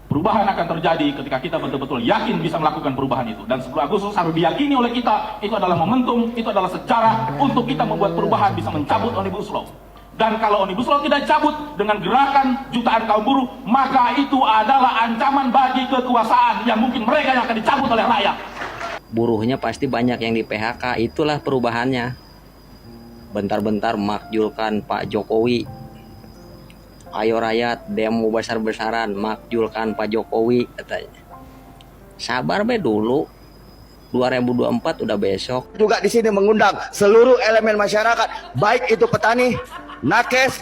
Perubahan akan terjadi ketika kita betul-betul yakin bisa melakukan perubahan itu. Dan 10 Agustus harus diyakini oleh kita, itu adalah momentum, itu adalah sejarah untuk kita membuat perubahan, bisa mencabut Omnibus Law. Dan kalau Omnibus Law tidak cabut dengan gerakan jutaan kaum buruh, maka itu adalah ancaman bagi kekuasaan yang mungkin mereka yang akan dicabut oleh rakyat. Buruhnya pasti banyak yang di PHK, itulah perubahannya. Bentar-bentar makjulkan Pak Jokowi. Ayo rakyat demo besar-besaran, makjulkan Pak Jokowi katanya. Sabar be dulu, 2024 udah besok. Juga di sini mengundang seluruh elemen masyarakat, baik itu petani, nakes,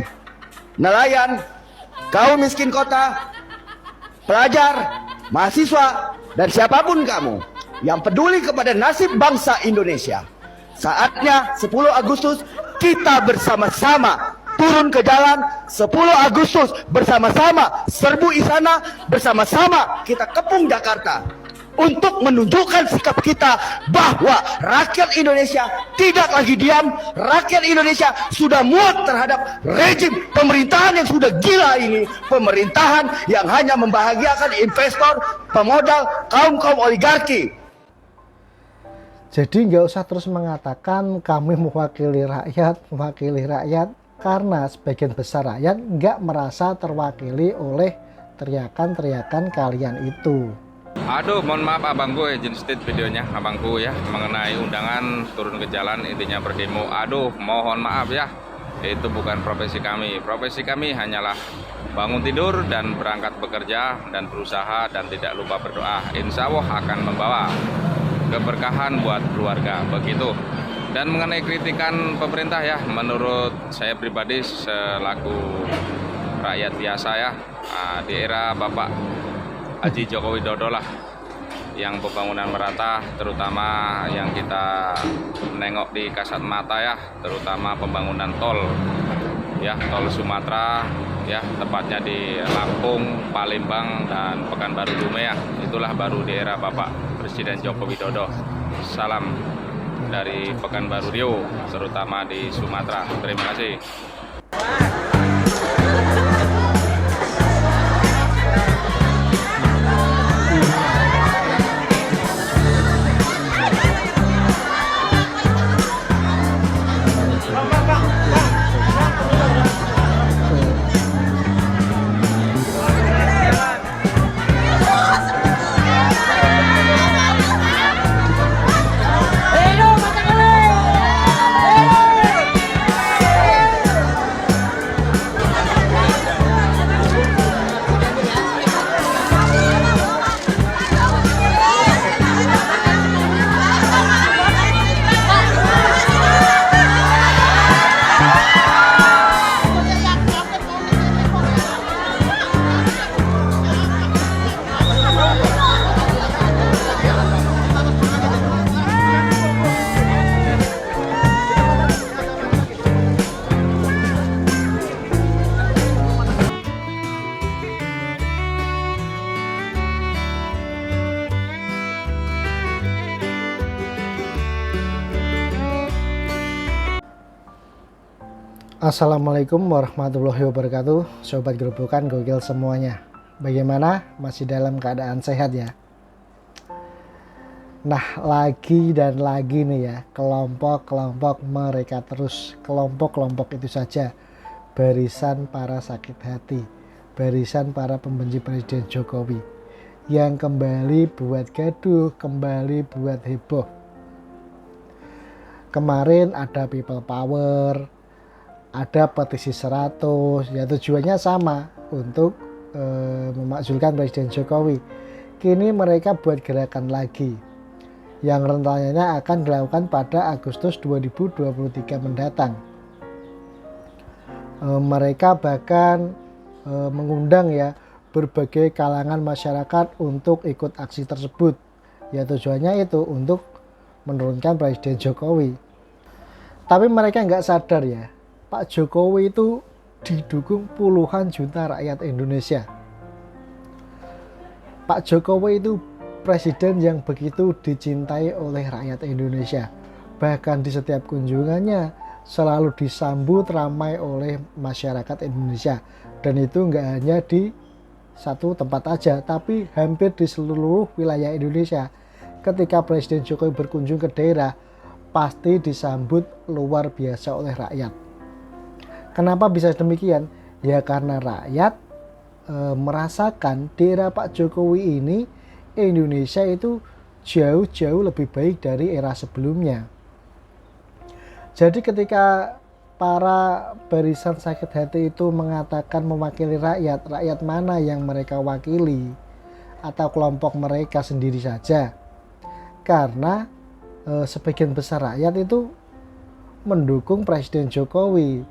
nelayan, kaum miskin kota, pelajar, mahasiswa, dan siapapun kamu yang peduli kepada nasib bangsa Indonesia. Saatnya 10 Agustus kita bersama-sama turun ke jalan. 10 Agustus bersama-sama serbu istana, bersama-sama kita kepung Jakarta untuk menunjukkan sikap kita bahwa rakyat Indonesia tidak lagi diam. Rakyat Indonesia sudah muak terhadap rejim pemerintahan yang sudah gila ini, pemerintahan yang hanya membahagiakan investor, pemodal, kaum-kaum oligarki. Jadi nggak usah terus mengatakan kami mewakili rakyat, karena sebagian besar rakyat nggak merasa terwakili oleh teriakan-teriakan kalian itu. Aduh, mohon maaf abangku, izin state videonya abangku ya, mengenai undangan turun ke jalan intinya berdemo. Aduh, mohon maaf ya, itu bukan profesi kami. Profesi kami hanyalah bangun tidur dan berangkat bekerja dan berusaha dan tidak lupa berdoa. Insya Allah akan membawa keberkahan buat keluarga, begitu. Dan mengenai kritikan pemerintah ya, menurut saya pribadi selaku rakyat biasa ya, di era Bapak Haji Joko Widodo lah, yang pembangunan merata, terutama yang kita menengok di kasat mata ya, terutama pembangunan tol ya, tol Sumatera ya, tepatnya di Lampung, Palembang, dan Pekanbaru Dumai ya. Itulah baru di era Bapak Presiden Joko Widodo. Salam dari Pekanbaru Riau, terutama di Sumatera. Terima kasih. Assalamualaikum warahmatullahi wabarakatuh. Sobat Gerobokan Gokil semuanya, bagaimana? Masih dalam keadaan sehat ya? Nah, lagi dan lagi nih ya, kelompok-kelompok mereka terus, kelompok-kelompok itu saja, barisan para sakit hati, barisan para pembenci Presiden Jokowi yang kembali buat gaduh, kembali buat heboh. Kemarin ada people power, ada petisi 100, ya tujuannya sama, untuk memakzulkan Presiden Jokowi. Kini mereka buat gerakan lagi yang rencananya akan dilakukan pada Agustus 2023 mendatang. Mereka bahkan mengundang ya berbagai kalangan masyarakat untuk ikut aksi tersebut. Ya tujuannya itu untuk menurunkan Presiden Jokowi. Tapi mereka nggak sadar ya, Pak Jokowi itu didukung puluhan juta rakyat Indonesia. Pak Jokowi itu presiden yang begitu dicintai oleh rakyat Indonesia. Bahkan di setiap kunjungannya selalu disambut ramai oleh masyarakat Indonesia. Dan itu nggak hanya di satu tempat aja, tapi hampir di seluruh wilayah Indonesia. Ketika Presiden Jokowi berkunjung ke daerah, pasti disambut luar biasa oleh rakyat. Kenapa bisa demikian? Ya karena rakyat merasakan di era Pak Jokowi ini Indonesia itu jauh-jauh lebih baik dari era sebelumnya. Jadi ketika para barisan sakit hati itu mengatakan mewakili rakyat, rakyat mana yang mereka wakili? Atau kelompok mereka sendiri saja? Karena sebagian besar rakyat itu mendukung Presiden Jokowi.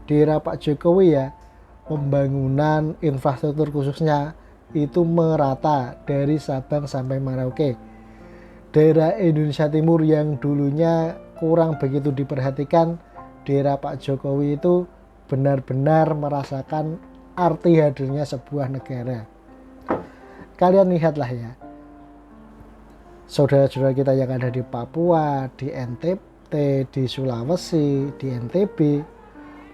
Di era Pak Jokowi ya, pembangunan infrastruktur khususnya itu merata dari Sabang sampai Merauke. Daerah Indonesia Timur yang dulunya kurang begitu diperhatikan, di era Pak Jokowi itu benar-benar merasakan arti hadirnya sebuah negara. Kalian lihatlah ya, saudara-saudara kita yang ada di Papua, di NTT, di Sulawesi, di NTB,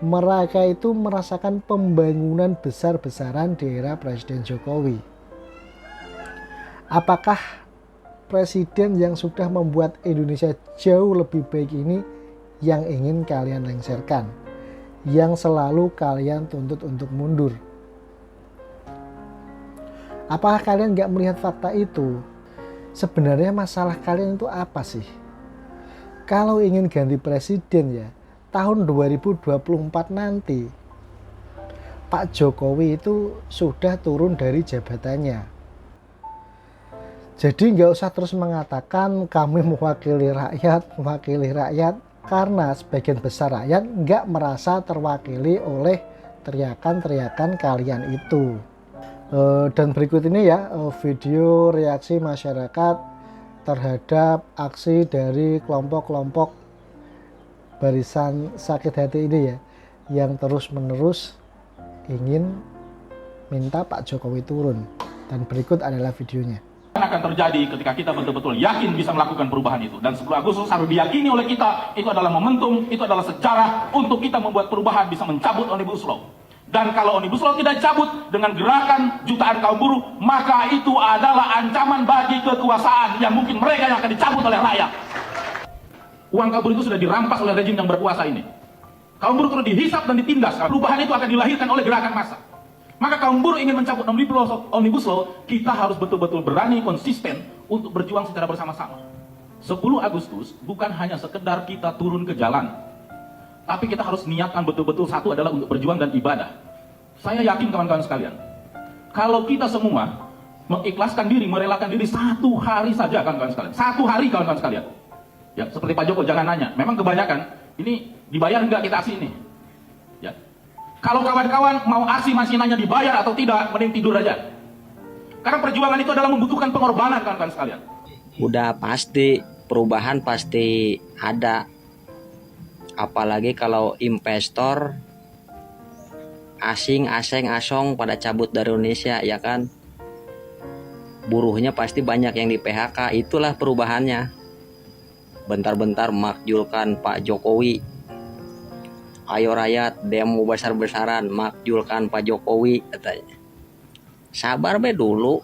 mereka itu merasakan pembangunan besar-besaran di era Presiden Jokowi. Apakah presiden yang sudah membuat Indonesia jauh lebih baik ini yang ingin kalian lengserkan, yang selalu kalian tuntut untuk mundur? Apakah kalian nggak melihat fakta itu? Sebenarnya masalah kalian itu apa sih? Kalau ingin ganti presiden ya, tahun 2024 nanti Pak Jokowi itu sudah turun dari jabatannya. Jadi nggak usah terus mengatakan kami mewakili rakyat, karena sebagian besar rakyat nggak merasa terwakili oleh teriakan-teriakan kalian itu. Dan berikut ini ya video reaksi masyarakat terhadap aksi dari kelompok-kelompok barisan sakit hati ini ya, yang terus-menerus ingin minta Pak Jokowi turun. Dan berikut adalah videonya. Akan terjadi ketika kita betul-betul yakin bisa melakukan perubahan itu, dan 10 Agustus harus diyakini oleh kita, itu adalah momentum, itu adalah sejarah untuk kita membuat perubahan, bisa mencabut Omnibus Law. Dan kalau Omnibus Law tidak cabut dengan gerakan jutaan kaum buruh, maka itu adalah ancaman bagi kekuasaan yang mungkin mereka yang akan dicabut oleh rakyat. Uang kaum buruh itu sudah dirampas oleh rejim yang berkuasa ini. Kaum buruh terus dihisap dan ditindas. Perubahan itu akan dilahirkan oleh gerakan massa. Maka kaum buruh ingin mencabut Omnibus Law, kita harus betul-betul berani, konsisten untuk berjuang secara bersama-sama. 10 Agustus bukan hanya sekedar kita turun ke jalan, tapi kita harus niatkan betul-betul, satu adalah untuk berjuang dan ibadah. Saya yakin kawan-kawan sekalian, kalau kita semua mengikhlaskan diri, merelakan diri 1 hari saja kawan-kawan sekalian, 1 hari kawan-kawan sekalian. Ya, seperti Pak Joko, jangan nanya, memang kebanyakan ini dibayar enggak kita aksi ini? Ya. Kalau kawan-kawan mau aksi masih nanya dibayar atau tidak, mending tidur aja. Karena perjuangan itu adalah membutuhkan pengorbanan kawan-kawan sekalian. Udah pasti perubahan pasti ada. Apalagi kalau investor asing, asong pada cabut dari Indonesia, ya kan? Buruhnya pasti banyak yang di PHK, itulah perubahannya. Bentar-bentar makjulkan Pak Jokowi. Ayo rakyat, demo besar-besaran, makjulkan Pak Jokowi, katanya. Sabar be dulu,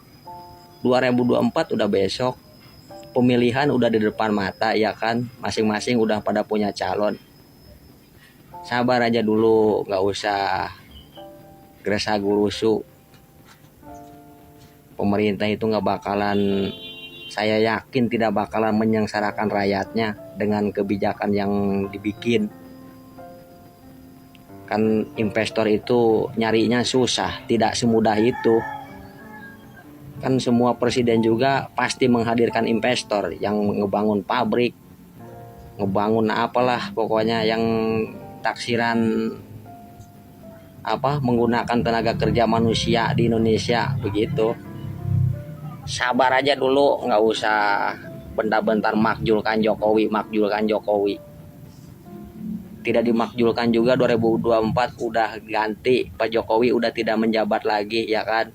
2024 udah besok. Pemilihan udah di depan mata, ya kan? Masing-masing udah pada punya calon. Sabar aja dulu, gak usah gerasa-gerusu. Pemerintah itu gak bakalan, saya yakin tidak bakalan menyengsarakan rakyatnya dengan kebijakan yang dibikin. Kan investor itu nyarinya susah, tidak semudah itu. Kan semua presiden juga pasti menghadirkan investor yang ngebangun pabrik, ngebangun apalah pokoknya yang taksiran menggunakan tenaga kerja manusia di Indonesia begitu. Sabar aja dulu, nggak usah bentar-bentar makjulkan Jokowi. Tidak dimakjulkan juga, 2024 udah ganti, Pak Jokowi udah tidak menjabat lagi, ya kan?